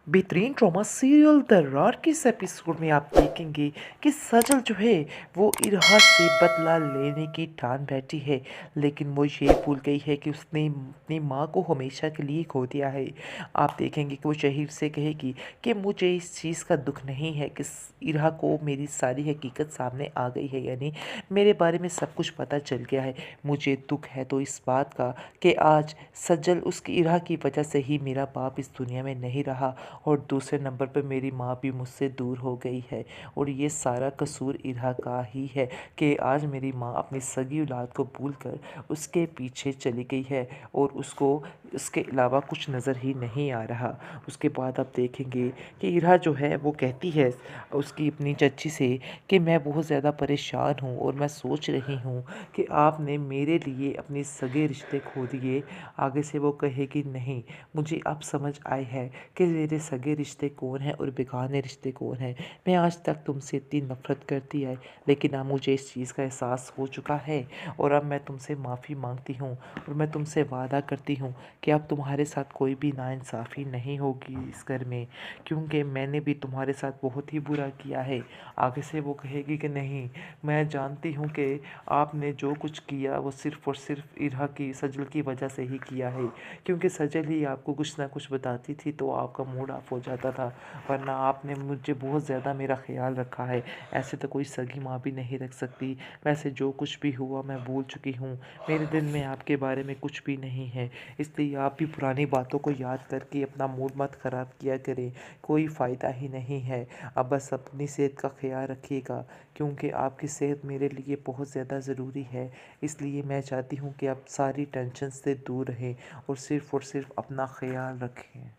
बेहतरीन drama serial दर्रार के इस एपिसोड में आप देखेंगे कि सजल जो है वो इरहा से बदला लेने की ठान बैठी है। लेकिन वो ये भूल गई है कि उसने अपनी माँ को हमेशा के लिए खो दिया है। आप देखेंगे कि वो शहीर से कहेगी कि मुझे इस चीज़ का दुख नहीं है कि इरहा को मेरी सारी हकीकत सामने आ गई है, यानी मेरे बारे में सब कुछ पता चल गया है। मुझे दुख है तो इस बात का कि आज सजल उसकी इरहा की वजह से ही मेरा बाप इस दुनिया में नहीं रहा, और दूसरे नंबर पर मेरी माँ भी मुझसे दूर हो गई है। और ये सारा कसूर इरहा का ही है कि आज मेरी माँ अपनी सगी औलाद को भूलकर उसके पीछे चली गई है और उसको इसके अलावा कुछ नज़र ही नहीं आ रहा। उसके बाद आप देखेंगे कि इरहा जो है वो कहती है उसकी अपनी चच्ची से कि मैं बहुत ज़्यादा परेशान हूँ और मैं सोच रही हूँ कि आपने मेरे लिए अपने सगे रिश्ते खो दिए। आगे से वो कहेगी नहीं, मुझे अब समझ आए है कि मेरे सगे रिश्ते कौन हैं और बेगाने रिश्ते कौन हैं। मैं आज तक तुमसे इतनी नफ़रत करती आई, लेकिन अब मुझे इस चीज़ का एहसास हो चुका है और अब मैं तुमसे माफ़ी मांगती हूँ और मैं तुमसे वादा करती हूँ कि अब तुम्हारे साथ कोई भी नाइंसाफ़ी नहीं होगी इस घर में, क्योंकि मैंने भी तुम्हारे साथ बहुत ही बुरा किया है। आगे से वो कहेगी कि नहीं, मैं जानती हूँ कि आपने जो कुछ किया वो सिर्फ़ और सिर्फ इरहा की सजल की वजह से ही किया है, क्योंकि सजल ही आपको कुछ ना कुछ बताती थी तो आपका मूड ऑफ हो जाता था, वरना आपने मुझे बहुत ज़्यादा मेरा ख्याल रखा है। ऐसे तो कोई सगी माँ भी नहीं रख सकती। वैसे जो कुछ भी हुआ मैं भूल चुकी हूँ, मेरे दिल में आपके बारे में कुछ भी नहीं है, इसलिए आप भी पुरानी बातों को याद करके अपना मूड मत ख़राब किया करें, कोई फ़ायदा ही नहीं है। अब बस अपनी सेहत का ख्याल रखिएगा, क्योंकि आपकी सेहत मेरे लिए बहुत ज़्यादा ज़रूरी है। इसलिए मैं चाहती हूँ कि आप सारी टेंशन से दूर रहें और सिर्फ़ अपना ख्याल रखें।